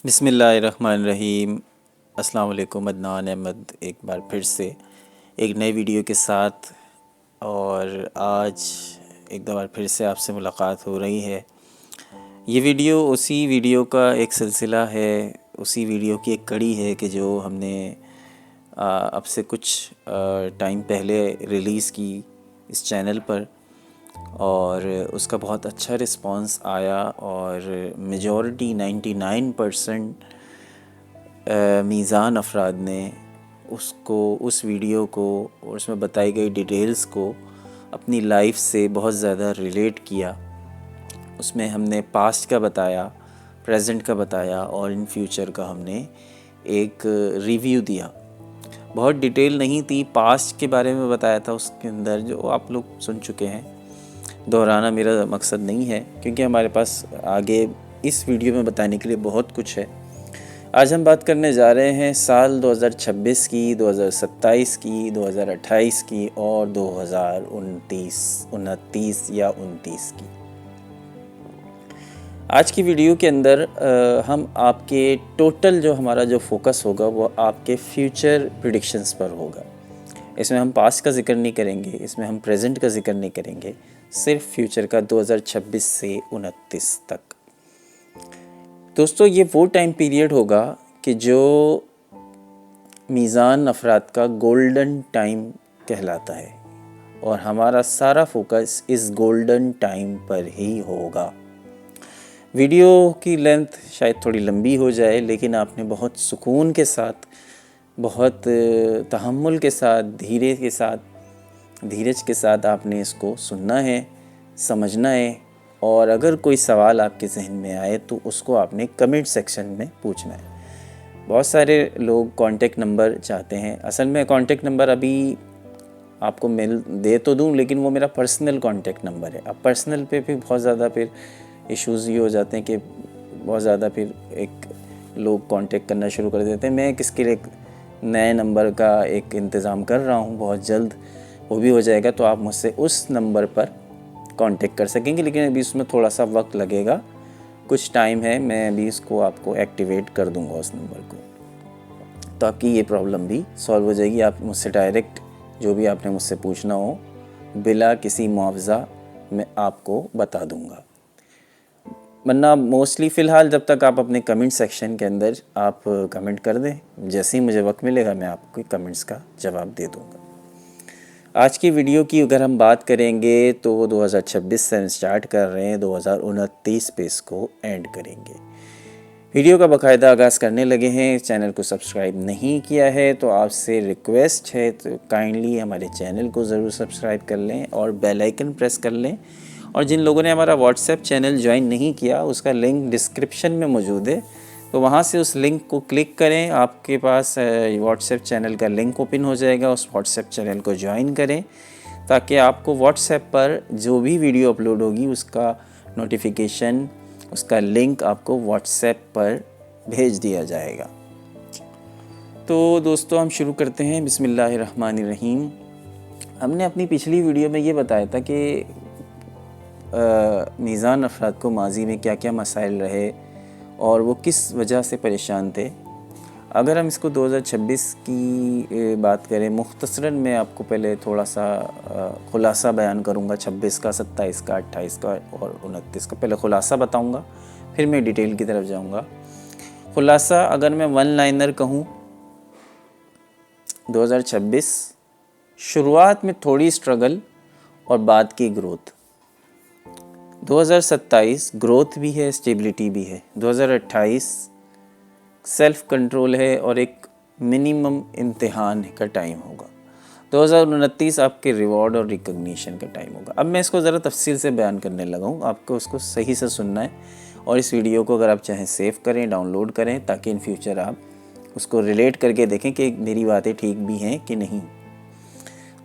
बिस्मिल्लाहिर्रहमानिर्रहीम। अस्सलाम वालेकुम। अदनान अहमद एक बार फिर से एक नए वीडियो के साथ, और आज एक दो बार फिर से आपसे मुलाकात हो रही है। ये वीडियो उसी वीडियो का एक सिलसिला है, उसी वीडियो की एक कड़ी है कि जो हमने अब से कुछ टाइम पहले रिलीज़ की इस चैनल पर, और उसका बहुत अच्छा रिस्पांस आया और मेजॉरिटी 99% मीज़ान अफराद ने उस वीडियो को और उसमें बताई गई डिटेल्स को अपनी लाइफ से बहुत ज़्यादा रिलेट किया। उसमें हमने पास्ट का बताया, प्रेजेंट का बताया और इन फ्यूचर का हमने एक रिव्यू दिया। बहुत डिटेल नहीं थी, पास्ट के बारे में बताया था उसके अंदर, जो आप लोग सुन चुके हैं। दोहराना मेरा मकसद नहीं है, क्योंकि हमारे पास आगे इस वीडियो में बताने के लिए बहुत कुछ है। आज हम बात करने जा रहे हैं साल 2026 की, 2027 की, 2028 की और 2029 या 29 की। आज की वीडियो के अंदर हम आपके टोटल जो हमारा जो फोकस होगा वो आपके फ्यूचर प्रिडिक्शंस पर होगा। इसमें हम पास्ट का जिक्र नहीं करेंगे, इसमें हम प्रेजेंट का जिक्र नहीं करेंगे, सिर्फ फ्यूचर का 2026 से 29 तक। दोस्तों, ये वो टाइम पीरियड होगा कि जो मीज़ान अफराद का गोल्डन टाइम कहलाता है, और हमारा सारा फोकस इस गोल्डन टाइम पर ही होगा। वीडियो की लेंथ शायद थोड़ी लंबी हो जाए, लेकिन आपने बहुत सुकून के साथ, बहुत तहम्मुल के साथ, धीरज के साथ आपने इसको सुनना है, समझना है, और अगर कोई सवाल आपके जहन में आए तो उसको आपने कमेंट सेक्शन में पूछना है। बहुत सारे लोग कांटेक्ट नंबर चाहते हैं। असल में कांटेक्ट नंबर अभी आपको मेल दे तो दूं, लेकिन वो मेरा पर्सनल कांटेक्ट नंबर है। अब पर्सनल पे भी बहुत ज़्यादा फिर इश्यूज़ ये हो जाते हैं कि बहुत ज़्यादा फिर एक लोग कांटेक्ट करना शुरू कर देते हैं। मैं किसके लिए नए नंबर का एक इंतज़ाम कर रहा हूँ, बहुत जल्द वो भी हो जाएगा, तो आप मुझसे उस नंबर पर कांटेक्ट कर सकेंगे। लेकिन अभी उसमें थोड़ा सा वक्त लगेगा, कुछ टाइम है। मैं अभी इसको आपको एक्टिवेट कर दूंगा उस नंबर को, तो आपकी ये प्रॉब्लम भी सॉल्व हो जाएगी। आप मुझसे डायरेक्ट जो भी आपने मुझसे पूछना हो, बिला किसी मुआवजा मैं आपको बता दूंगा। वरना मोस्टली फ़िलहाल जब तक आप अपने कमेंट सेक्शन के अंदर आप कमेंट कर दें, जैसे ही मुझे वक्त मिलेगा मैं आपको कमेंट्स का जवाब दे दूंगा। आज की वीडियो की अगर हम बात करेंगे तो 2026 से हम स्टार्ट कर रहे हैं, 2029 पे इसको एंड करेंगे। वीडियो का बाकायदा आगाज़ करने लगे हैं। चैनल को सब्सक्राइब नहीं किया है तो आपसे रिक्वेस्ट है, तो काइंडली हमारे चैनल को ज़रूर सब्सक्राइब कर लें और बेल आइकन प्रेस कर लें। और जिन लोगों ने हमारा व्हाट्सएप चैनल ज्वाइन नहीं किया, उसका लिंक डिस्क्रिप्शन में मौजूद है, तो वहाँ से उस लिंक को क्लिक करें। आपके पास व्हाट्सएप चैनल का लिंक ओपन हो जाएगा। उस व्हाट्सएप चैनल को ज्वाइन करें, ताकि आपको व्हाट्सएप पर जो भी वीडियो अपलोड होगी उसका नोटिफिकेशन, उसका लिंक आपको व्हाट्सएप पर भेज दिया जाएगा। तो दोस्तों, हम शुरू करते हैं। बिस्मिल्लाहिर्रहमानिर्रहीम। हमने अपनी पिछली वीडियो में ये बताया था कि मीज़ान अफराद को माजी में क्या क्या मसाइल रहे और वो किस वजह से परेशान थे। अगर हम इसको 2026 की बात करें, मुख्तसरन मैं आपको पहले थोड़ा सा ख़ुलासा बयान करूँगा। 26 का, 27 का, 28 का और 29 का पहले ख़ुलासा बताऊँगा, फिर मैं डिटेल की तरफ जाऊँगा। ख़ुलासा अगर मैं वन लाइनर कहूँ, 2026 शुरुआत में थोड़ी स्ट्रगल और बाद की ग्रोथ। 2027 ग्रोथ भी है, स्टेबिलिटी भी है। 2028 सेल्फ कंट्रोल है और एक मिनिमम इम्तिहान का टाइम होगा। 2029 आपके रिवॉर्ड और रिकग्निशन का टाइम होगा। अब मैं इसको ज़रा तफसील से बयान करने लगा हूँ, आपको उसको सही से सुनना है। और इस वीडियो को अगर आप चाहें सेव करें, डाउनलोड करें, ताकि इन फ्यूचर आप उसको रिलेट करके देखें कि मेरी बातें ठीक भी हैं कि नहीं।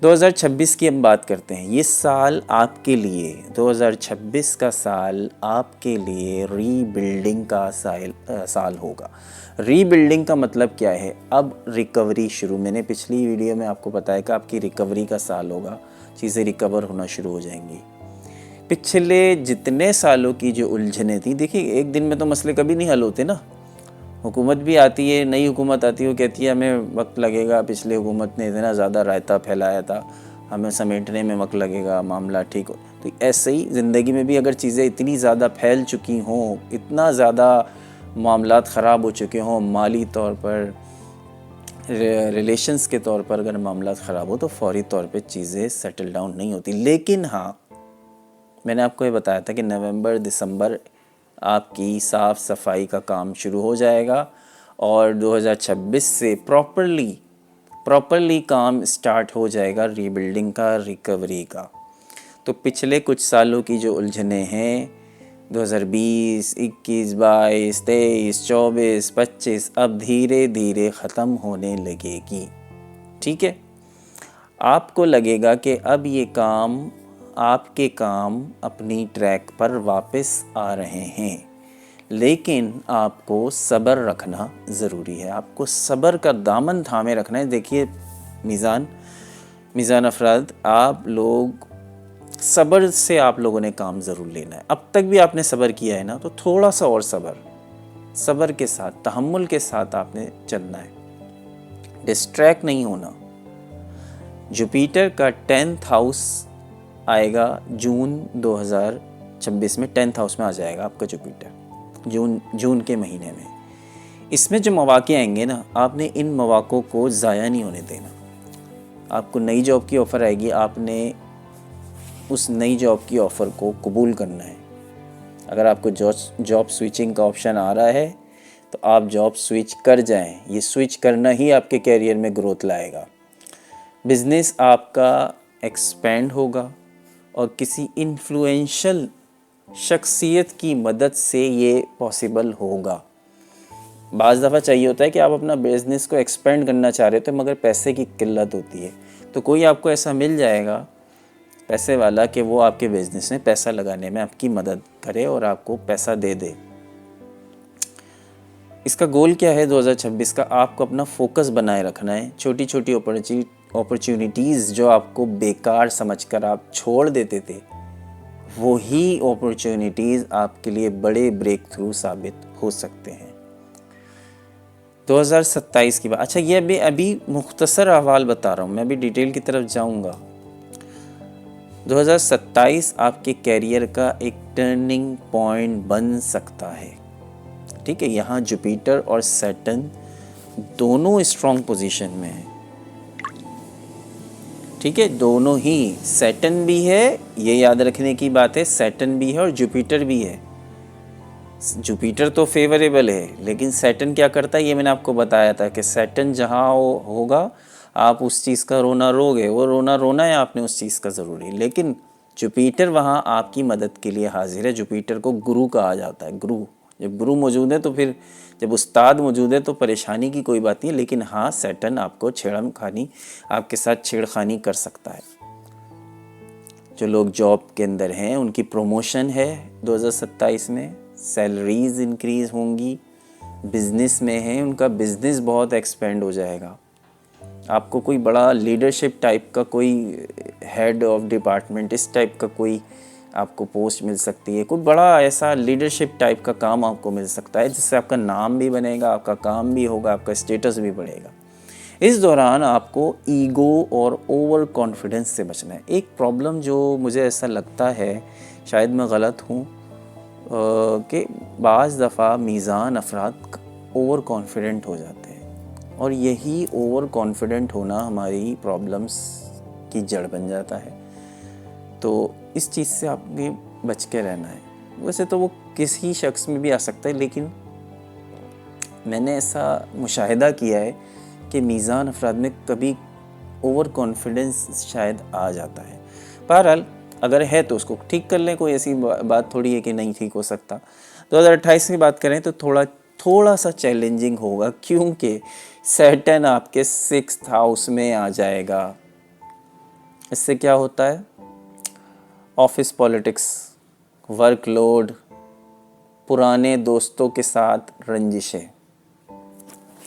2026 की हम बात करते हैं। ये साल आपके लिए, 2026 का साल आपके लिए रीबिल्डिंग का साल होगा। रीबिल्डिंग का मतलब क्या है? अब रिकवरी शुरू। मैंने पिछली वीडियो में आपको बताया कि आपकी रिकवरी का साल होगा, चीज़ें रिकवर होना शुरू हो जाएंगी। पिछले जितने सालों की जो उलझनें थी, देखिए एक दिन में तो मसले कभी नहीं हल होते ना। हुकूमत भी आती है, नई हुकूमत आती है, वो कहती है हमें वक्त लगेगा, पिछले हुकूमत ने इतना ज़्यादा रायता फैलाया था, हमें समेटने में वक्त लगेगा, मामला ठीक हो। तो ऐसे ही ज़िंदगी में भी अगर चीज़ें इतनी ज़्यादा फैल चुकी हों, इतना ज़्यादा मामलात ख़राब हो चुके हों, माली तौर पर, रिलेशंस के तौर पर अगर मामला ख़राब हो तो फौरी तौर पे चीज़ें सेटल डाउन नहीं होती। लेकिन हाँ, मैंने आपको ये बताया था कि नवंबर दिसंबर आपकी साफ़ सफाई का काम शुरू हो जाएगा और 2026 से प्रॉपरली काम स्टार्ट हो जाएगा रीबिल्डिंग का, रिकवरी का। तो पिछले कुछ सालों की जो उलझनें हैं 2020, 21, 22, 23, 24, 25 अब धीरे धीरे ख़त्म होने लगेगी। ठीक है, आपको लगेगा कि अब ये काम, आपके काम अपनी ट्रैक पर वापस आ रहे हैं, लेकिन आपको सब्र रखना ज़रूरी है। आपको सब्र का दामन थामे रखना है। देखिए मीज़ान अफराद, आप लोग सब्र से आप लोगों ने काम ज़रूर लेना है। अब तक भी आपने सब्र किया है ना, तो थोड़ा सा और सब्र के साथ, तहम्मुल के साथ आपने चलना है, डिस्ट्रैक्ट नहीं होना। जुपिटर का 10th हाउस आएगा जून 2026 में, 10th हाउस में आ जाएगा आपका जुपिटर जून के महीने में। इसमें जो मौक़े आएंगे ना, आपने इन मौक़ों को ज़ाया नहीं होने देना। आपको नई जॉब की ऑफ़र आएगी, आपने उस नई जॉब की ऑफ़र को कबूल करना है। अगर आपको जॉब स्विचिंग का ऑप्शन आ रहा है तो आप जॉब स्विच कर जाएं। ये स्विच करना ही आपके कैरियर में ग्रोथ लाएगा। बिज़नेस आपका एक्सपेंड होगा और किसी इन्फ्लुएंशियल शख्सियत की मदद से ये पॉसिबल होगा। बाज़ दफ़ा चाहिए होता है कि आप अपना बिज़नेस को एक्सपेंड करना चाह रहे हो तो मगर पैसे की किल्लत होती है, तो कोई आपको ऐसा मिल जाएगा पैसे वाला कि वो आपके बिज़नेस में पैसा लगाने में आपकी मदद करे और आपको पैसा दे दे। इसका गोल क्या है 2026 का? आपको अपना फोकस बनाए रखना है। छोटी छोटी अपॉर्चुनिटीज़ जो आपको बेकार समझकर आप छोड़ देते थे, वही अपॉर्चुनिटीज़ आपके लिए बड़े ब्रेक थ्रू साबित हो सकते हैं। 2027 की बात, अच्छा ये अभी मुख्तसर अहवाल बता रहा हूँ, मैं अभी डिटेल की तरफ जाऊँगा। 2027 आपके कैरियर का एक टर्निंग पॉइंट बन सकता है। ठीक है, यहाँ जुपिटर और सैटर्न दोनों स्ट्रॉन्ग पोजीशन में है। ठीक है, दोनों ही, सैटर्न भी है, ये याद रखने की बात है, सैटर्न भी है और जुपिटर भी है। जुपिटर तो फेवरेबल है, लेकिन सैटर्न क्या करता है ये मैंने आपको बताया था कि सैटर्न जहाँ होगा आप उस चीज़ का रोना रोगे, वो रोना है आपने उस चीज़ का ज़रूरी। लेकिन जुपिटर वहाँ आपकी मदद के लिए हाजिर है। जुपिटर को गुरु कहा जाता है। गुरु, जब गुरु मौजूद है तो फिर, जब उस्ताद मौजूद है तो परेशानी की कोई बात नहीं। लेकिन हाँ, सैटर्न आपको आपके साथ छेड़खानी कर सकता है। जो लोग जॉब के अंदर हैं उनकी प्रमोशन है 2027 में, सैलरीज इंक्रीज़ होंगी। बिज़नेस में हैं, उनका बिज़नेस बहुत एक्सपेंड हो जाएगा। आपको कोई बड़ा लीडरशिप टाइप का, कोई हेड ऑफ डिपार्टमेंट, इस टाइप का कोई आपको पोस्ट मिल सकती है। कोई बड़ा ऐसा लीडरशिप टाइप का काम आपको मिल सकता है जिससे आपका नाम भी बनेगा, आपका काम भी होगा, आपका स्टेटस भी बढ़ेगा। इस दौरान आपको ईगो और ओवर कॉन्फिडेंस से बचना है। एक प्रॉब्लम जो मुझे ऐसा लगता है, शायद मैं गलत हूँ, कि बाज़ दफ़ा मीज़ान अफराद ओवर कॉन्फिडेंट हो जाते हैं और यही ओवर कॉन्फिडेंट होना हमारी प्रॉब्लम्स की जड़ बन जाता है। तो इस चीज़ से आपने बच के रहना है। वैसे तो वो किसी शख्स में भी आ सकता है, लेकिन मैंने ऐसा मुशाहिदा किया है कि मीज़ान अफराद में कभी ओवर कॉन्फिडेंस शायद आ जाता है। बहरहाल अगर है तो उसको ठीक कर लें, कोई ऐसी बात थोड़ी है कि नहीं ठीक हो सकता। 2028 की बात करें तो थोड़ा सा चैलेंजिंग होगा, क्योंकि सैटर्न आपके 6th हाउस में आ जाएगा। इससे क्या होता है? ऑफिस पॉलिटिक्स, वर्कलोड, पुराने दोस्तों के साथ रंजिशें।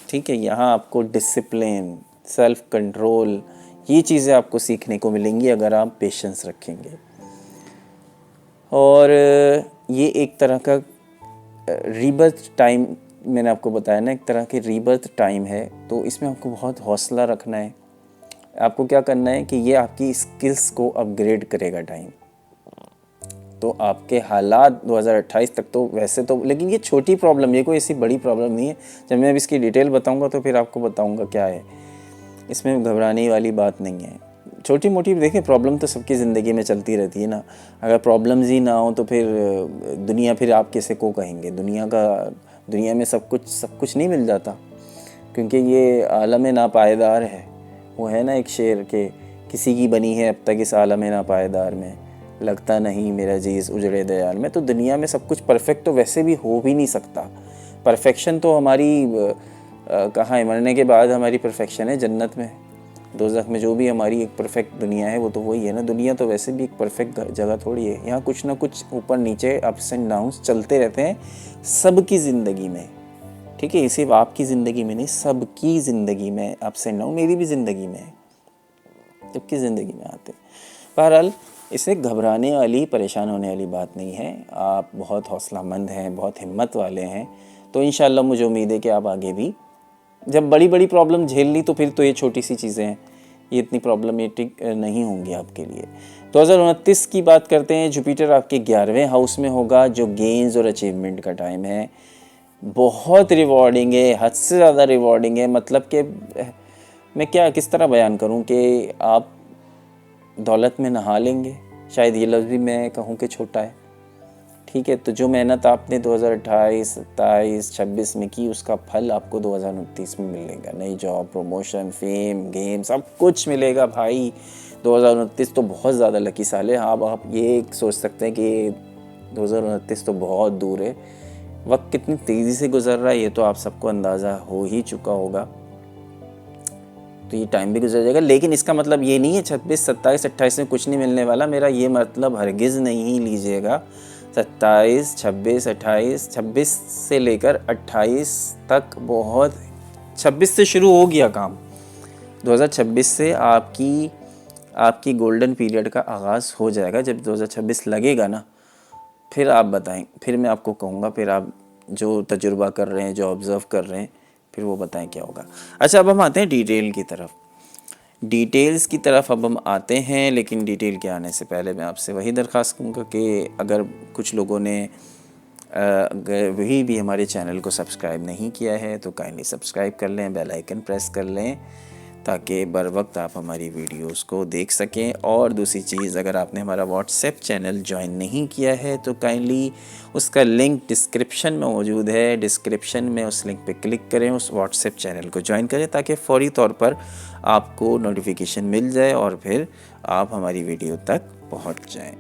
ठीक है, यहाँ आपको डिसिप्लिन, सेल्फ कंट्रोल, ये चीज़ें आपको सीखने को मिलेंगी अगर आप पेशेंस रखेंगे। और ये एक तरह का रीबर्थ टाइम मैंने आपको बताया ना, एक तरह की रीबर्थ टाइम है, तो इसमें आपको बहुत हौसला रखना है। आपको क्या करना है कि ये आपकी स्किल्स को अपग्रेड करेगा टाइम। तो आपके हालात 2028 तक तो वैसे तो, लेकिन ये छोटी प्रॉब्लम, ये कोई ऐसी बड़ी प्रॉब्लम नहीं है। जब मैं अब इसकी डिटेल बताऊंगा तो फिर आपको बताऊंगा क्या है, इसमें घबराने वाली बात नहीं है। छोटी मोटी देखिए, प्रॉब्लम तो सबकी ज़िंदगी में चलती रहती है ना। अगर प्रॉब्लम्स ही ना हो तो फिर दुनिया, फिर आप किसे को कहेंगे? दुनिया में सब कुछ नहीं मिल जाता, क्योंकि ये आलम नापायदार है। वो है ना एक शेर के, किसी की बनी है अब तक इस आलम नापायदार में, लगता नहीं मेरा जीज़ उजड़े दयाल में। तो दुनिया में सब कुछ परफेक्ट तो वैसे भी हो भी नहीं सकता। परफेक्शन तो हमारी कहाँ है, मरने के बाद हमारी परफेक्शन है जन्नत में। दोज़ख में जो भी हमारी एक परफेक्ट दुनिया है वो तो वही है ना। दुनिया तो वैसे भी एक परफेक्ट जगह थोड़ी है। यहाँ कुछ ना कुछ ऊपर नीचे अप्स एंड डाउन्स चलते रहते हैं सबकी ज़िंदगी में, ठीक है। सिर्फ आपकी ज़िंदगी में नहीं, सबकी ज़िंदगी में अप्स एंड डाउन, मेरी भी ज़िंदगी में है, सबकी ज़िंदगी में आते हैं। बहरहाल इससे घबराने वाली, परेशान होने वाली बात नहीं है। आप बहुत हौसलामंद हैं, बहुत हिम्मत वाले हैं, तो इंशाल्लाह मुझे उम्मीद है कि आप आगे भी, जब बड़ी बड़ी प्रॉब्लम झेल ली तो फिर तो ये छोटी सी चीज़ें हैं, ये इतनी प्रॉब्लमेटिक नहीं होंगी आपके लिए। 2029 की बात करते हैं। जुपिटर आपके 11वें हाउस में होगा, जो गेन्स और अचीवमेंट का टाइम है। बहुत रिवॉर्डिंग है, हद से ज़्यादा रिवॉर्डिंग है। मतलब कि मैं किस तरह बयान करूं कि आप दौलत में नहा लेंगे, शायद ये लफ्ज़ भी मैं कहूं कि छोटा है, ठीक है। तो जो मेहनत आपने 2028, 27, 26 में की, उसका फल आपको 2029 में मिलेगा। नई जॉब, प्रमोशन, फेम, गेम, सब कुछ मिलेगा भाई। 2029 तो बहुत ज़्यादा लकी साल है। आप ये सोच सकते हैं कि 2029 तो बहुत दूर है। वक्त कितनी तेज़ी से गुजर रहा है ये तो आप सबको अंदाज़ा हो ही चुका होगा। तो ये टाइम भी गुजर जाएगा, लेकिन इसका मतलब ये नहीं है 26, 27, 28 में कुछ नहीं मिलने वाला। मेरा ये मतलब हरगिज़ नहीं लीजिएगा। 27, 26, 28, 26 से लेकर 28 तक बहुत, 26 से शुरू हो गया काम। 2026 से आपकी गोल्डन पीरियड का आगाज़ हो जाएगा। जब 2026 लगेगा ना, फिर आप बताएं, फिर मैं आपको कहूँगा, फिर आप जो तजुर्बा कर रहे हैं, जो ऑब्ज़र्व कर रहे हैं, फिर वो बताएं क्या होगा। अच्छा, अब हम आते हैं डिटेल्स की तरफ अब हम आते हैं। लेकिन डिटेल के आने से पहले मैं आपसे वही दरख्वास्त करूँगा कि अगर कुछ लोगों ने वही भी हमारे चैनल को सब्सक्राइब नहीं किया है तो काइंडली सब्सक्राइब कर लें, बेल आइकन प्रेस कर लें, ताकि बर वक्त आप हमारी वीडियोस को देख सकें। और दूसरी चीज़, अगर आपने हमारा व्हाट्सएप चैनल ज्वाइन नहीं किया है तो काइंडली उसका लिंक डिस्क्रिप्शन में मौजूद है। डिस्क्रिप्शन में उस लिंक पे क्लिक करें, उस व्हाट्सएप चैनल को ज्वाइन करें, ताकि फ़ौरी तौर पर आपको नोटिफिकेशन मिल जाए और फिर आप हमारी वीडियो तक पहुँच जाएँ।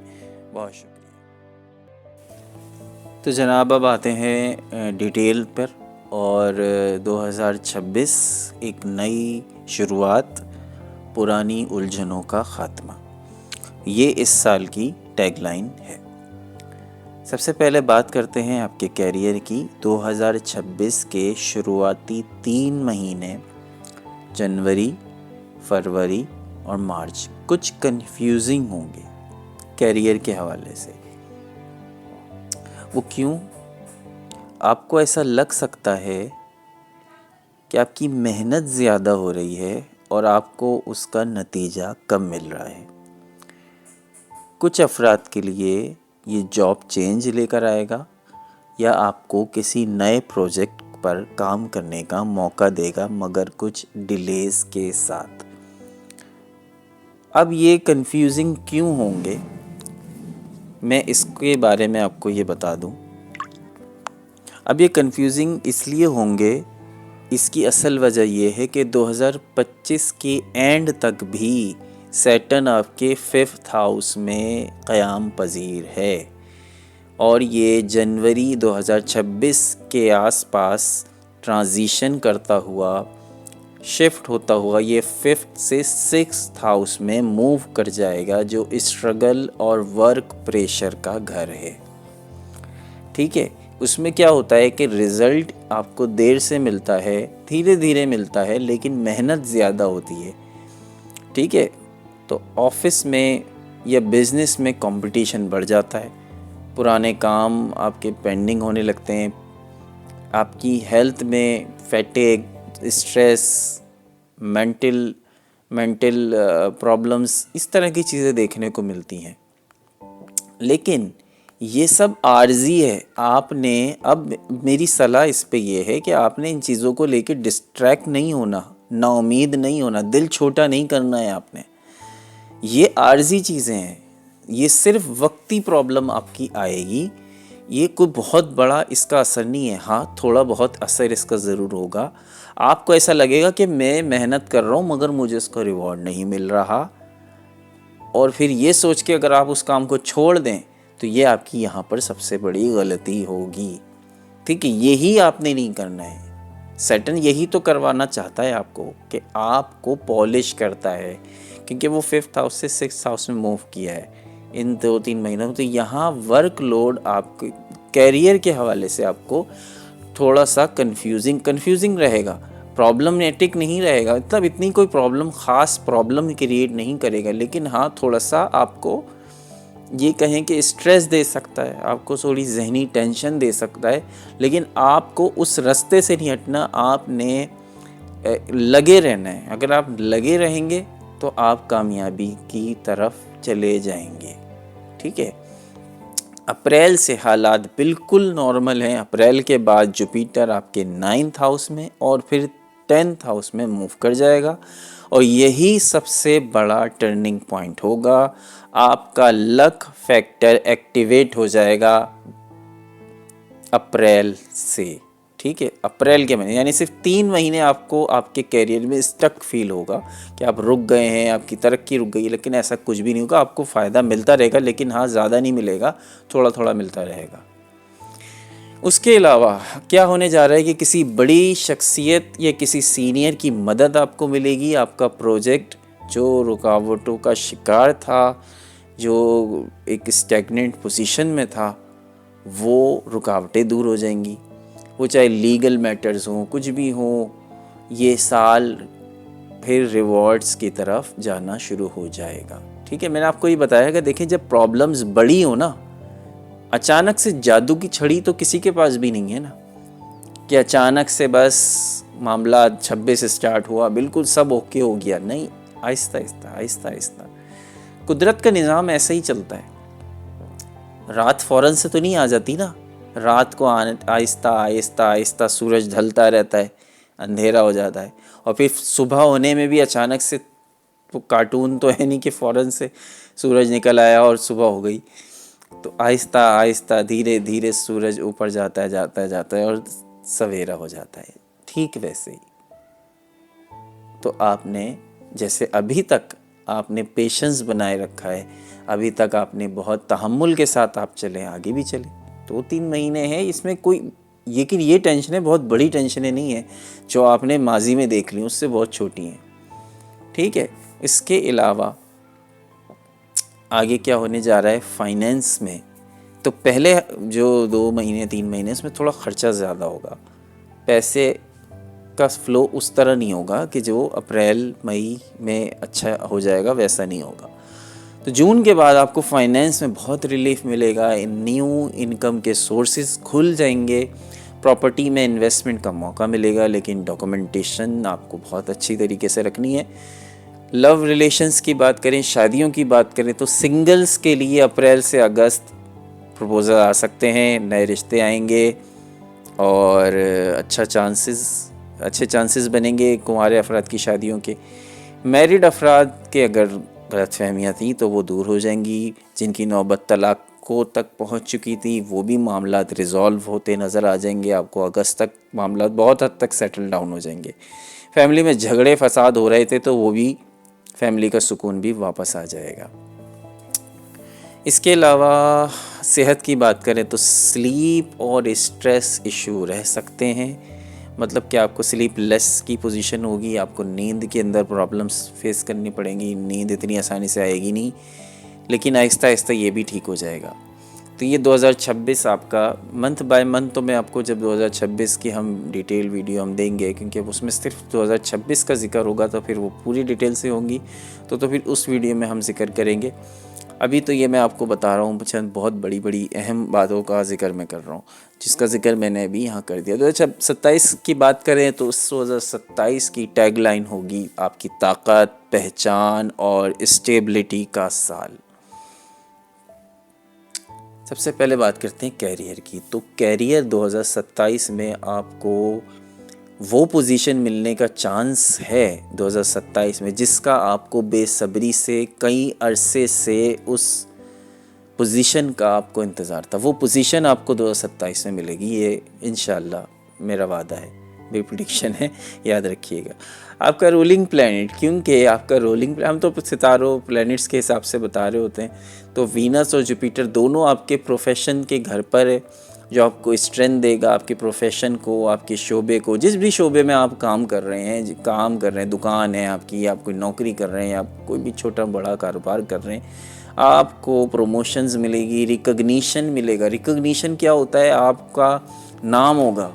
बहुत शुक्रिया। तो जनाब, अब आते हैं डिटेल पर। और 2026 एक नई शुरुआत, पुरानी उलझनों का ख़ात्मा, ये इस साल की टैगलाइन है। सबसे पहले बात करते हैं आपके कैरियर की। 2026 के शुरुआती 3 महीने, जनवरी, फरवरी और मार्च, कुछ कंफ्यूजिंग होंगे कैरियर के हवाले से। वो क्यों? आपको ऐसा लग सकता है कि आपकी मेहनत ज़्यादा हो रही है और आपको उसका नतीजा कम मिल रहा है। कुछ अफराद के लिए ये जॉब चेंज लेकर आएगा या आपको किसी नए प्रोजेक्ट पर काम करने का मौका देगा, मगर कुछ डिलेज के साथ। अब ये कंफ्यूजिंग क्यों होंगे, मैं इसके बारे में आपको ये बता दूं। अब ये कंफ्यूजिंग इसलिए होंगे, इसकी असल वजह ये है कि 2025 के एंड तक भी सैटर्न आपके 5th हाउस में क़याम पजीर है और ये जनवरी 2026 के आसपास ट्रांजिशन करता हुआ, शिफ्ट होता हुआ, ये 5th से 6th हाउस में मूव कर जाएगा, जो स्ट्रगल और वर्क प्रेशर का घर है। ठीक है, उसमें क्या होता है कि रिज़ल्ट आपको देर से मिलता है, धीरे धीरे मिलता है, लेकिन मेहनत ज़्यादा होती है। ठीक है, तो ऑफिस में या बिज़नेस में कंपटीशन बढ़ जाता है, पुराने काम आपके पेंडिंग होने लगते हैं, आपकी हेल्थ में fatigue, stress, mental mental problems, इस तरह की चीज़ें देखने को मिलती हैं। लेकिन ये सब आर्जी है। आपने अब मेरी सलाह इस पे ये है कि आपने इन चीज़ों को लेकर डिस्ट्रैक्ट नहीं होना, नाउम्मीद नहीं होना, दिल छोटा नहीं करना है आपने। ये आर्जी चीज़ें हैं, ये सिर्फ वक्ती प्रॉब्लम आपकी आएगी, ये कोई बहुत बड़ा इसका असर नहीं है। हाँ, थोड़ा बहुत असर इसका ज़रूर होगा। आपको ऐसा लगेगा कि मैं मेहनत कर रहा हूँ मगर मुझे इसका रिवॉर्ड नहीं मिल रहा, और फिर ये सोच के अगर आप उस काम को छोड़ दें तो ये आपकी यहाँ पर सबसे बड़ी गलती होगी। ठीक है, यही आपने नहीं करना है। सैटर्न यही तो करवाना चाहता है आपको कि आपको पॉलिश करता है, क्योंकि वो 5th हाउस से 6th हाउस में मूव किया है इन 2-3 महीनों में। तो यहाँ वर्कलोड आपके कैरियर के हवाले से आपको थोड़ा सा कंफ्यूजिंग रहेगा, प्रॉब्लमेटिक नहीं रहेगा, मतलब इतनी कोई प्रॉब्लम, ख़ास प्रॉब्लम क्रिएट नहीं करेगा। लेकिन हाँ, थोड़ा सा आपको ये कहें कि स्ट्रेस दे सकता है, आपको थोड़ी जहनी टेंशन दे सकता है। लेकिन आपको उस रास्ते से नहीं हटना, आपने लगे रहना है। अगर आप लगे रहेंगे तो आप कामयाबी की तरफ चले जाएंगे। ठीक है, अप्रैल से हालात बिल्कुल नॉर्मल हैं। अप्रैल के बाद जुपिटर आपके 9th हाउस में और फिर 10th हाउस में मूव कर जाएगा, और यही सबसे बड़ा टर्निंग पॉइंट होगा। आपका लक फैक्टर एक्टिवेट हो जाएगा अप्रैल से। ठीक है, अप्रैल के महीने, यानी सिर्फ 3 महीने आपको आपके कैरियर में स्टक फील होगा कि आप रुक गए हैं, आपकी तरक्की रुक गई है। लेकिन ऐसा कुछ भी नहीं होगा, आपको फ़ायदा मिलता रहेगा, लेकिन हाँ, ज़्यादा नहीं मिलेगा, थोड़ा थोड़ा मिलता रहेगा। उसके अलावा क्या होने जा रहा है कि किसी बड़ी शख्सियत या किसी सीनियर की मदद आपको मिलेगी। आपका प्रोजेक्ट जो रुकावटों का शिकार था, जो एक स्टैग्नेंट पोजीशन में था, वो रुकावटें दूर हो जाएंगी। वो चाहे लीगल मैटर्स हों, कुछ भी हों, ये साल फिर रिवॉर्ड्स की तरफ जाना शुरू हो जाएगा। ठीक है, मैंने आपको ये बताया कि देखिए, जब प्रॉब्लम्स बड़ी हो ना, अचानक से जादू की छड़ी तो किसी के पास भी नहीं है ना, कि अचानक से बस मामला 26 से स्टार्ट हुआ, बिल्कुल सब ओके हो गया। नहीं, आहिस्ता आहिस्ता कुदरत का निज़ाम ऐसा ही चलता है। रात फ़ौरन से तो नहीं आ जाती ना, रात को आहिस्ता आहिस्ता सूरज ढलता रहता है, अंधेरा हो जाता है, और फिर सुबह होने में भी अचानक से, तो कार्टून तो है नहीं कि फ़ौरन से सूरज निकल आया और सुबह हो गई। तो आहिस्ता आहिस्ता धीरे धीरे सूरज ऊपर जाता है और सवेरा हो जाता है। ठीक वैसे ही तो आपने, जैसे अभी तक आपने पेशेंस बनाए रखा है, अभी तक आपने बहुत तहम्मुल के साथ आप चले, आगे भी चले। 2-3 महीने हैं, इसमें कोई, लेकिन ये टेंशनें बहुत बड़ी टेंशनें नहीं हैं जो आपने माजी में देख ली, उससे बहुत छोटी हैं। ठीक है, इसके अलावा आगे क्या होने जा रहा है फाइनेंस में, तो पहले जो 2 महीने 3 महीने इसमें थोड़ा ख़र्चा ज़्यादा होगा, पैसे का फ्लो उस तरह नहीं होगा कि जो अप्रैल मई में अच्छा हो जाएगा, वैसा नहीं होगा। तो जून के बाद आपको फाइनेंस में बहुत रिलीफ मिलेगा, न्यू इनकम के सोर्सेज खुल जाएंगे, प्रॉपर्टी में इन्वेस्टमेंट का मौका मिलेगा, लेकिन डॉक्यूमेंटेशन आपको बहुत अच्छी तरीके से रखनी है। लव रिलेशंस की बात करें, शादियों की बात करें, तो सिंगल्स के लिए अप्रैल से अगस्त प्रपोजल आ सकते हैं, नए रिश्ते आएंगे और अच्छे चांसेस बनेंगे कुंवारे अफराद की शादियों के। मैरिड अफराद के अगर गलतफहमियाँ थी तो वो दूर हो जाएंगी, जिनकी नौबत तलाक़ों तक पहुंच चुकी थी वो भी मामलात रिज़ॉल्व होते नज़र आ जाएंगे आपको। अगस्त तक मामलात बहुत हद तक सेटल डाउन हो जाएंगे। फैमिली में झगड़े फसाद हो रहे थे तो वो भी, फैमिली का सुकून भी वापस आ जाएगा। इसके अलावा सेहत की बात करें तो स्लीप और स्ट्रेस इशू रह सकते हैं, मतलब कि आपको स्लीप लेस की पोजीशन होगी, आपको नींद के अंदर प्रॉब्लम्स फेस करनी पड़ेंगी, नींद इतनी आसानी से आएगी नहीं, लेकिन आहिस्ता आहिस्ता ये भी ठीक हो जाएगा। तो ये 2026 आपका मंथ बाय मंथ, तो मैं आपको जब 2026 की हम डिटेल वीडियो हम देंगे, क्योंकि उसमें सिर्फ 2026 का जिक्र होगा तो फिर वो पूरी डिटेल से होंगी, तो फिर उस वीडियो में हम जिक्र करेंगे। अभी तो ये मैं आपको बता रहा हूँ, चंद बहुत बड़ी बड़ी अहम बातों का जिक्र मैं कर रहा हूँ, जिसका जिक्र मैंने अभी यहाँ कर दिया। 2027 की बात करें तो 2027 की टैगलाइन होगी आपकी ताकत, पहचान और स्टेबिलिटी का साल। सबसे पहले बात करते हैं कैरियर की। तो कैरियर 2027 में आपको वो पोजीशन मिलने का चांस है 2027 में, जिसका आपको बेसब्री से कई अरसे से उस पोजीशन का आपको इंतज़ार था। वो पोजीशन आपको 2027 में मिलेगी, ये इंशाल्लाह मेरा वादा है, मेरी प्रेडिक्शन है, याद रखिएगा। आपका रोलिंग प्लैनेट, क्योंकि आपका रोलिंग, हम तो सितारों प्लैनेट्स के हिसाब से बता रहे होते हैं, तो वीनस और जुपिटर दोनों आपके प्रोफेशन के घर पर है, जो आपको स्ट्रेंथ देगा आपके प्रोफेशन को, आपके शोबे को। जिस भी शोबे में आप काम कर रहे हैं, दुकान है आपकी, आप कोई नौकरी कर रहे हैं, आप कोई भी छोटा बड़ा कारोबार कर रहे हैं, आपको प्रमोशंस मिलेगी, रिकग्निशन मिलेगा। रिकग्निशन क्या होता है? आपका नाम होगा,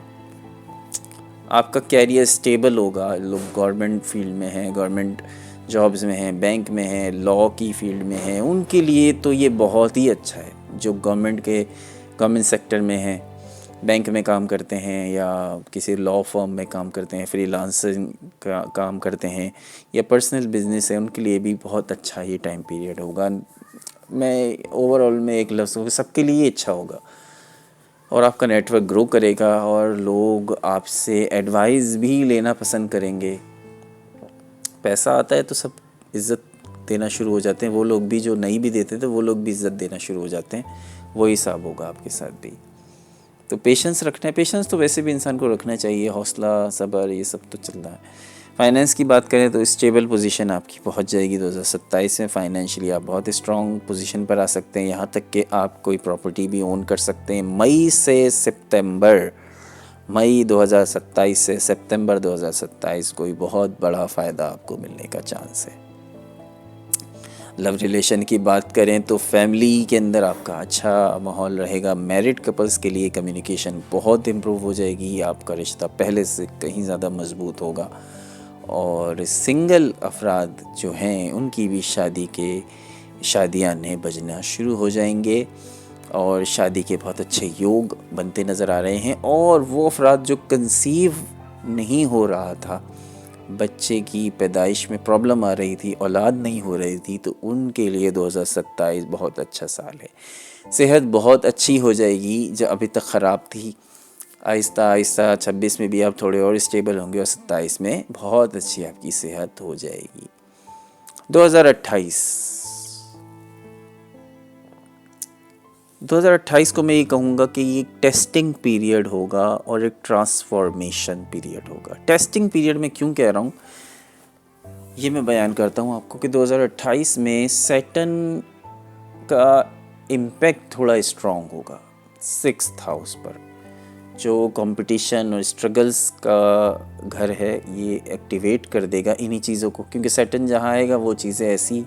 आपका कैरियर स्टेबल होगा। लोग गवर्नमेंट फील्ड में हैं, गवर्नमेंट जॉब्स में हैं, बैंक में हैं, लॉ की फील्ड में हैं, उनके लिए तो ये बहुत ही अच्छा है। जो गवर्नमेंट सेक्टर में हैं, बैंक में काम करते हैं या किसी लॉ फर्म में काम करते हैं, फ्रीलांसिंग का काम करते हैं या पर्सनल बिजनेस है, उनके लिए भी बहुत अच्छा ये टाइम पीरियड होगा। मैं ओवरऑल में एक लफ्ज़ हूँ, सबके लिए अच्छा होगा और आपका नेटवर्क ग्रो करेगा और लोग आपसे एडवाइस भी लेना पसंद करेंगे। पैसा आता है तो सब इज़्ज़त देना शुरू हो जाते हैं, वो लोग भी जो नहीं भी देते थे वो लोग भी इज़्ज़त देना शुरू हो जाते हैं। वही हिसाब होगा आपके साथ भी। तो पेशेंस रखना है, पेशेंस तो वैसे भी इंसान को रखना चाहिए, हौसला, सब्र, ये सब तो चल रहा है। फाइनेंस की बात करें तो स्टेबल पोजीशन आपकी पहुंच जाएगी 2027 में। फाइनेंशियली आप बहुत स्ट्रॉन्ग पोजीशन पर आ सकते हैं, यहाँ तक कि आप कोई प्रॉपर्टी भी ओन कर सकते हैं। मई 2027 से सितंबर 2027 कोई बहुत बड़ा फ़ायदा आपको मिलने का चांस है। लव रिलेशन की बात करें तो फैमिली के अंदर आपका अच्छा माहौल रहेगा। मैरिड कपल्स के लिए कम्युनिकेशन बहुत इम्प्रूव हो जाएगी, आपका रिश्ता पहले से कहीं ज़्यादा मजबूत होगा। और सिंगल अफराद जो हैं उनकी भी शादियाँ नए बजना शुरू हो जाएंगे और शादी के बहुत अच्छे योग बनते नज़र आ रहे हैं। और वो अफराद जो कंसीव नहीं हो रहा था, बच्चे की पैदाइश में प्रॉब्लम आ रही थी, औलाद नहीं हो रही थी, तो उनके लिए 2027 बहुत अच्छा साल है। सेहत बहुत अच्छी हो जाएगी, जो अभी तक ख़राब थी, आहिस्ता आहिस्ता 26 में भी आप थोड़े और स्टेबल होंगे और 27 में बहुत अच्छी आपकी सेहत हो जाएगी। 2028 को मैं ये कहूँगा कि ये एक टेस्टिंग पीरियड होगा और एक ट्रांसफॉर्मेशन पीरियड होगा। टेस्टिंग पीरियड में क्यों कह रहा हूँ ये मैं बयान करता हूँ आपको कि 2028 में सैटर्न का इम्पैक्ट थोड़ा स्ट्रॉन्ग होगा 6th हाउस पर। जो कंपटीशन और स्ट्रगल्स का घर है ये एक्टिवेट कर देगा इन्हीं चीज़ों को, क्योंकि सैटर्न जहाँ आएगा वो चीज़ें ऐसी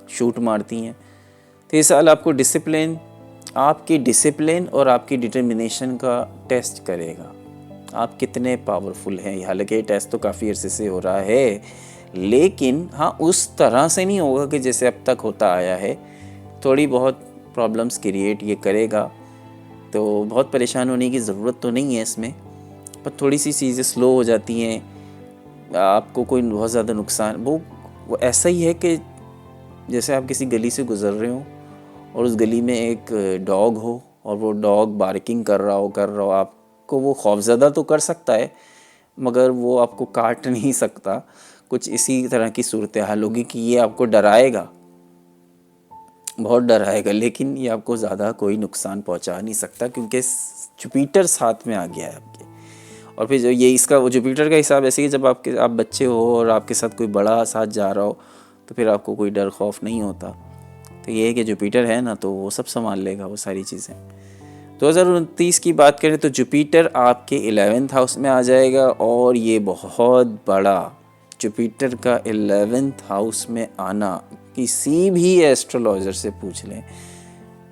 शूट मारती हैं। तो इस साल आपको आपकी डिसिप्लिन और आपकी डिटर्मिनेशन का टेस्ट करेगा, आप कितने पावरफुल हैं। हालांकि ये टेस्ट तो काफ़ी अरसे से हो रहा है, लेकिन हाँ उस तरह से नहीं होगा कि जैसे अब तक होता आया है। थोड़ी बहुत प्रॉब्लम्स क्रिएट ये करेगा, तो बहुत परेशान होने की ज़रूरत तो नहीं है इसमें, पर थोड़ी सी चीज़ें स्लो हो जाती हैं, आपको कोई बहुत ज़्यादा नुकसान वो ऐसा ही है कि जैसे आप किसी गली से गुज़र रहे हो और उस गली में एक डॉग हो और वो डॉग बार्किंग कर रहा हो, आपको वो खौफज़दा तो कर सकता है मगर वो आपको काट नहीं सकता। कुछ इसी तरह की सूरत हाल होगी कि ये आपको डराएगा, बहुत डराएगा, लेकिन ये आपको ज़्यादा कोई नुकसान पहुंचा नहीं सकता क्योंकि जुपिटर साथ में आ गया है आपके। और फिर जो ये इसका वो जुपिटर का हिसाब ऐसे कि जब आप बच्चे हो और आपके साथ कोई बड़ा साथ जा रहा हो तो फिर आपको कोई डर खौफ नहीं होता। तो ये है कि जुपिटर है ना, तो वो सब संभाल लेगा वो सारी चीज़ें। 2029 की बात करें तो जुपिटर आपके 11th हाउस में आ जाएगा और ये बहुत बड़ा जुपिटर का 11th हाउस में आना किसी भी एस्ट्रोलॉजर से पूछ लें,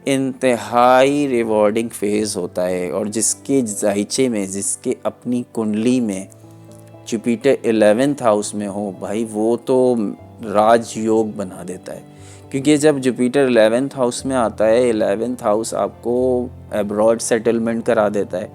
इंतहाई रिवॉर्डिंग फेज़ होता है। और जिसके जायचे में, जिसके अपनी कुंडली में जुपिटर 11th हाउस में हो, भाई वो तो राजयोग बना देता है। क्योंकि जब जुपिटर 11th हाउस में आता है, 11th हाउस आपको एब्रॉड सेटलमेंट करा देता है,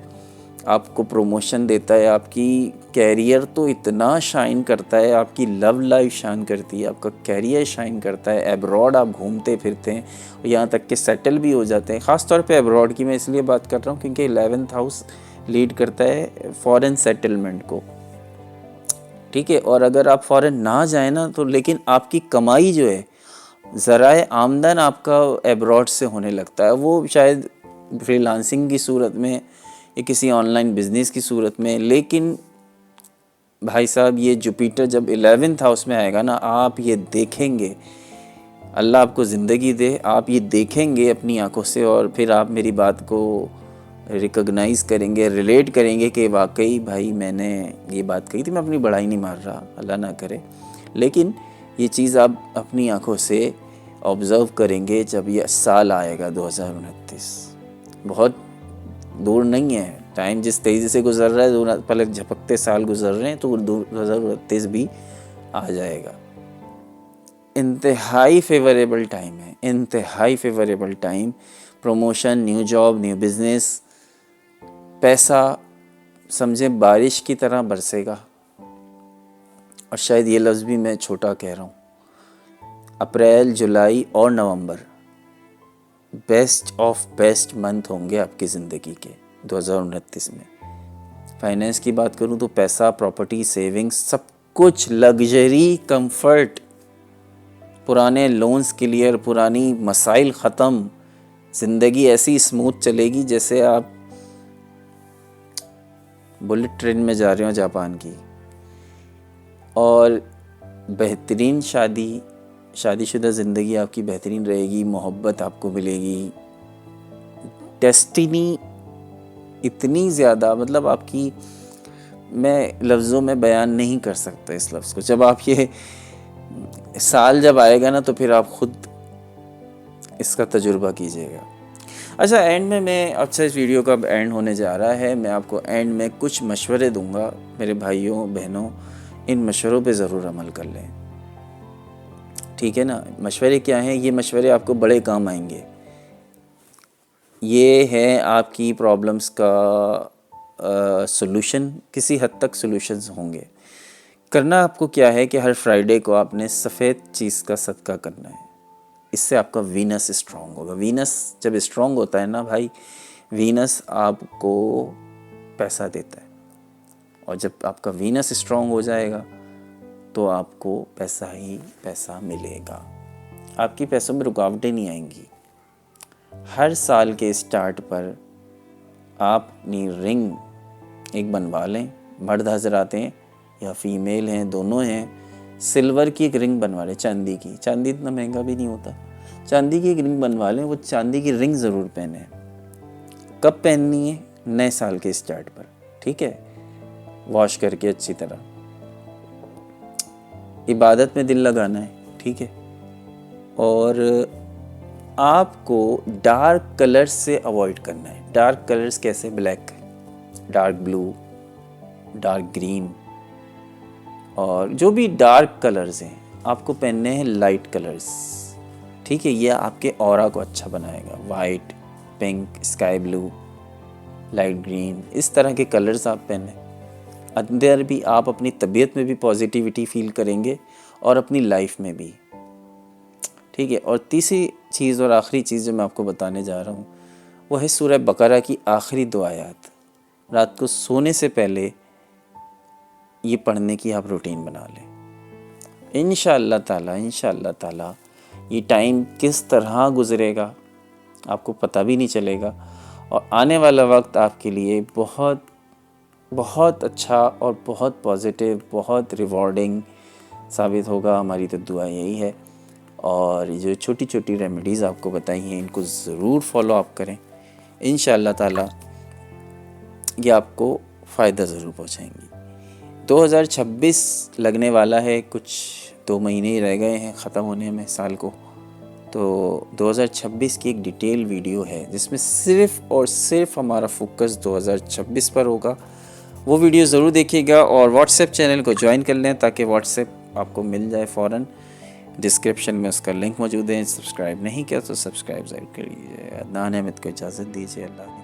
आपको प्रमोशन देता है, आपकी कैरियर तो इतना शाइन करता है, आपकी लव लाइफ शाइन करती है, आपका कैरियर शाइन करता है, एब्रॉड आप घूमते फिरते हैं, यहाँ तक कि सेटल भी हो जाते हैं। ख़ास तौर पे एब्रॉड की मैं इसलिए बात कर रहा हूँ क्योंकि 11th हाउस लीड करता है फॉरेन सेटलमेंट को, ठीक है। और अगर आप फॉरेन ना जाए ना तो लेकिन आपकी कमाई जो है, ज़राए आमदन आपका एब्रॉड से होने लगता है, वो शायद फ्रीलांसिंग की सूरत में या किसी ऑनलाइन बिजनेस की सूरत में। लेकिन भाई साहब ये जुपिटर जब 11th हाउस में आएगा ना, आप ये देखेंगे, अल्लाह आपको ज़िंदगी दे, आप ये देखेंगे अपनी आंखों से और फिर आप मेरी बात को रिकॉग्नाइज़ करेंगे, रिलेट करेंगे कि वाकई भाई मैंने ये बात कही थी। मैं अपनी बड़ाई नहीं मार रहा, अल्लाह ना करे, लेकिन ये चीज़ आप अपनी आंखों से ऑब्ज़र्व करेंगे जब ये साल आएगा 2029। बहुत दूर नहीं है, टाइम जिस तेज़ी से गुजर रहा है, पलक झपकते साल गुजर रहे हैं, तो 2029 भी आ जाएगा। इंतहाई फेवरेबल टाइम है, इंतहाई favourable time. Promotion, new job, new business, पैसा समझे बारिश की तरह बरसेगा। और शायद ये लफ्ज़ भी मैं छोटा कह रहा हूँ, अप्रैल, जुलाई और नवंबर बेस्ट ऑफ बेस्ट मंथ होंगे आपकी ज़िंदगी के 2029 में। फाइनेंस की बात करूँ तो पैसा, प्रॉपर्टी, सेविंग्स, सब कुछ, लग्जरी, कंफर्ट, पुराने लोन्स क्लियर, पुरानी मसाइल ख़त्म, ज़िंदगी ऐसी स्मूथ चलेगी जैसे आप बुलेट ट्रेन में जा रहे हो जापान की। और बेहतरीन शादीशुदा ज़िंदगी आपकी बेहतरीन रहेगी, मोहब्बत आपको मिलेगी, डेस्टिनी इतनी ज़्यादा, मतलब आपकी, मैं लफ्ज़ों में बयान नहीं कर सकता इस लफ्ज़ को। जब आप ये साल जब आएगा ना तो फिर आप ख़ुद इसका तजुर्बा कीजिएगा। अच्छा, एंड में मैं, अच्छा इस वीडियो का एंड होने जा रहा है, मैं आपको एंड में कुछ मशवरे दूंगा मेरे भाइयों बहनों, इन मशवरों पे ज़रूर अमल कर लें, ठीक है ना। मशवरे क्या हैं? ये मशवरे आपको बड़े काम आएंगे। ये है आपकी प्रॉब्लम्स का सॉल्यूशन, किसी हद तक सॉल्यूशंस होंगे। करना आपको क्या है कि हर फ्राइडे को आपने सफ़ेद चीज़ का सदका करना है, इससे आपका वीनस स्ट्रॉन्ग होगा। वीनस जब स्ट्रॉन्ग होता है ना भाई, वीनस आपको पैसा देता है, और जब आपका वीनस स्ट्रॉन्ग हो जाएगा तो आपको पैसा ही पैसा मिलेगा, आपकी पैसों में रुकावटें नहीं आएंगी। हर साल के स्टार्ट पर आप अपनी रिंग एक बनवा लें, मर्द हजरात हैं या फीमेल हैं, दोनों हैं, सिल्वर की एक रिंग बनवा लें, चांदी की, चांदी इतना महंगा भी नहीं होता, चांदी की एक रिंग बनवा लें। वो चांदी की रिंग ज़रूर पहने। कब पहननी है? नए साल के स्टार्ट पर, ठीक है, वॉश करके अच्छी तरह, इबादत में दिल लगाना है, ठीक है। और आपको डार्क कलर्स से अवॉइड करना है। डार्क कलर्स कैसे? Black, dark blue, dark green, और जो भी डार्क कलर्स हैं आपको पहनने हैं लाइट कलर्स, ठीक है। ये आपके ऑरा को अच्छा बनाएगा। White, pink, sky blue, light green, इस तरह के कलर्स आप पहने। अंदर भी आप अपनी तबीयत में भी पॉजिटिविटी फील करेंगे और अपनी लाइफ में भी, ठीक है। और तीसरी चीज़ और आखिरी चीज़ जो मैं आपको बताने जा रहा हूँ वो है सूरह बकरा की आखिरी 2 आयत। रात को सोने से पहले ये पढ़ने की आप रूटीन बना लें। इंशाअल्लाह ताला ये टाइम किस तरह गुजरेगा आपको पता भी नहीं चलेगा, और आने वाला वक्त आपके लिए बहुत बहुत अच्छा और बहुत पॉजिटिव, बहुत रिवॉर्डिंग साबित होगा। हमारी तो दुआ यही है। और जो छोटी छोटी रेमेडीज़ आपको बताई हैं इनको ज़रूर फॉलो अप करें, इंशाअल्लाह ताला ये आपको फ़ायदा ज़रूर पहुँचाएंगी। 2026 लगने वाला है, कुछ 2 महीने ही रह गए हैं ख़त्म होने में साल को। तो 2026 की एक डिटेल वीडियो है जिसमें सिर्फ़ और सिर्फ हमारा फोकस 2026 पर होगा। वो वीडियो ज़रूर देखिएगा और व्हाट्सएप चैनल को ज्वाइन कर लें ताकि व्हाट्सएप आपको मिल जाए फ़ौरन। डिस्क्रिप्शन में उसका लिंक मौजूद है। सब्सक्राइब नहीं किया तो सब्सक्राइब ज़रूर कर लीजिए। अदनान अहमद को इजाज़त दीजिए। अल्लाह।